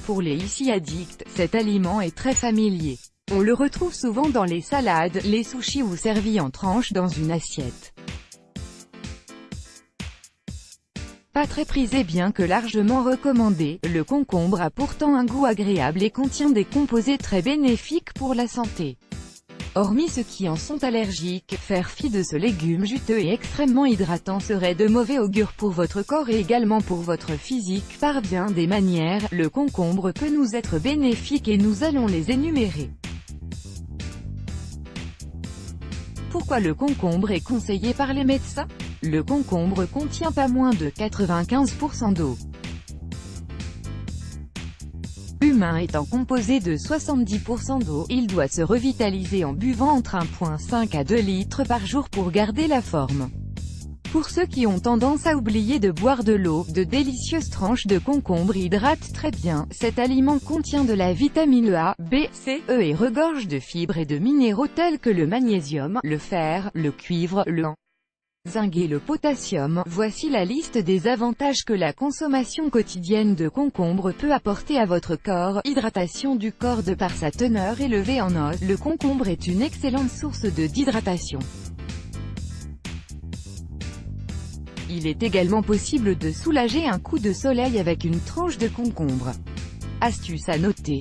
Pour les ici addicts, cet aliment est très familier. On le retrouve souvent dans les salades, les sushis ou servi en tranches dans une assiette. Pas très prisé bien que largement recommandé, le concombre a pourtant un goût agréable et contient des composés très bénéfiques pour la santé. Hormis ceux qui en sont allergiques, faire fi de ce légume juteux et extrêmement hydratant serait de mauvais augure pour votre corps et également pour votre physique. Par bien des manières, le concombre peut nous être bénéfique et nous allons les énumérer. Pourquoi le concombre est conseillé par les médecins? Le concombre contient pas moins de 95% d'eau. Humain étant composé de 70% d'eau, il doit se revitaliser en buvant entre 1,5 à 2 litres par jour pour garder la forme. Pour ceux qui ont tendance à oublier de boire de l'eau, de délicieuses tranches de concombre hydratent très bien. Cet aliment contient de la vitamine A, B, C, E et regorge de fibres et de minéraux tels que le magnésium, le fer, le cuivre, le zinc et le potassium. Voici la liste des avantages que la consommation quotidienne de concombre peut apporter à votre corps. Hydratation du corps de par sa teneur élevée en os. Le concombre est une excellente source d'hydratation. Il est également possible de soulager un coup de soleil avec une tranche de concombre. Astuce à noter.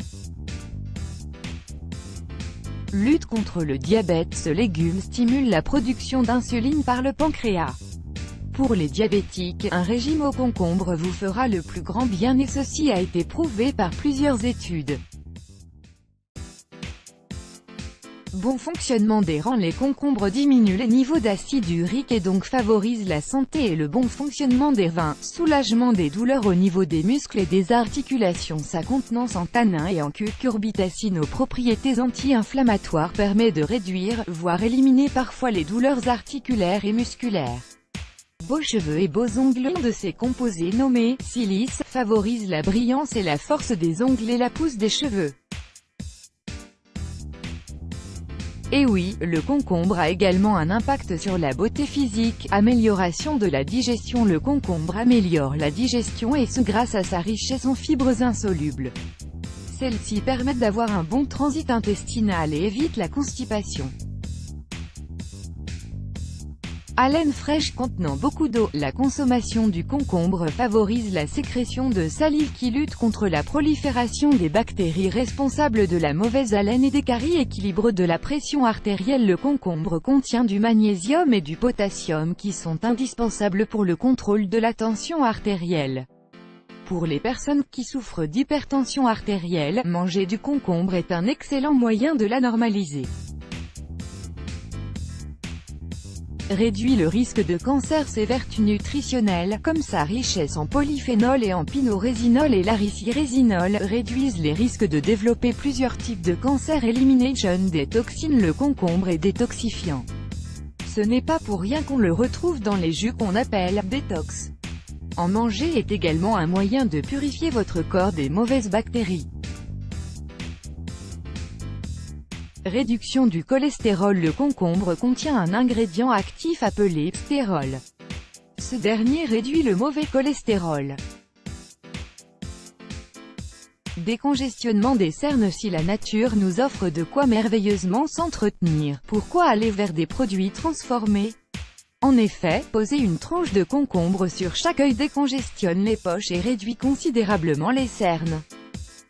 Lutte contre le diabète. Ce légume stimule la production d'insuline par le pancréas. Pour les diabétiques, un régime au concombre vous fera le plus grand bien et ceci a été prouvé par plusieurs études. Bon fonctionnement des reins. Les concombres diminuent les niveaux d'acide urique et donc favorisent la santé et le bon fonctionnement des reins. Soulagement des douleurs au niveau des muscles et des articulations. Sa contenance en tannin et en cucurbitacine aux propriétés anti-inflammatoires permet de réduire, voire éliminer parfois les douleurs articulaires et musculaires. Beaux cheveux et beaux ongles. Un de ces composés nommés silice favorise la brillance et la force des ongles et la pousse des cheveux. Et oui, le concombre a également un impact sur la beauté physique. Amélioration de la digestion. Le concombre améliore la digestion et ce grâce à sa richesse en fibres insolubles. Celles-ci permettent d'avoir un bon transit intestinal et évitent la constipation. Haleine fraîche contenant beaucoup d'eau. La consommation du concombre favorise la sécrétion de salive qui lutte contre la prolifération des bactéries responsables de la mauvaise haleine et des caries. Équilibre de la pression artérielle. Le concombre contient du magnésium et du potassium qui sont indispensables pour le contrôle de la tension artérielle. Pour les personnes qui souffrent d'hypertension artérielle, manger du concombre est un excellent moyen de la normaliser. Réduit le risque de cancer. Ses vertus nutritionnelles, comme sa richesse en polyphénol et en pinorésinol et laricirésinol, réduisent les risques de développer plusieurs types de cancer. Elimination des toxines. Le concombre est détoxifiant. Ce n'est pas pour rien qu'on le retrouve dans les jus qu'on appelle détox. En manger est également un moyen de purifier votre corps des mauvaises bactéries. Réduction du cholestérol. Le concombre contient un ingrédient actif appelé stérol. Ce dernier réduit le mauvais cholestérol. Décongestionnement des cernes. Si la nature nous offre de quoi merveilleusement s'entretenir, pourquoi aller vers des produits transformés? En effet, poser une tranche de concombre sur chaque œil décongestionne les poches et réduit considérablement les cernes.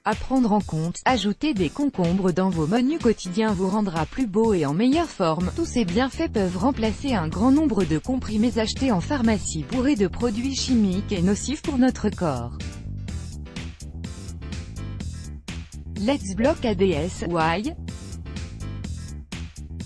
À prendre en compte, ajouter des concombres dans vos menus quotidiens vous rendra plus beau et en meilleure forme. Tous ces bienfaits peuvent remplacer un grand nombre de comprimés achetés en pharmacie bourrés de produits chimiques et nocifs pour notre corps. Let's block ADS. Why?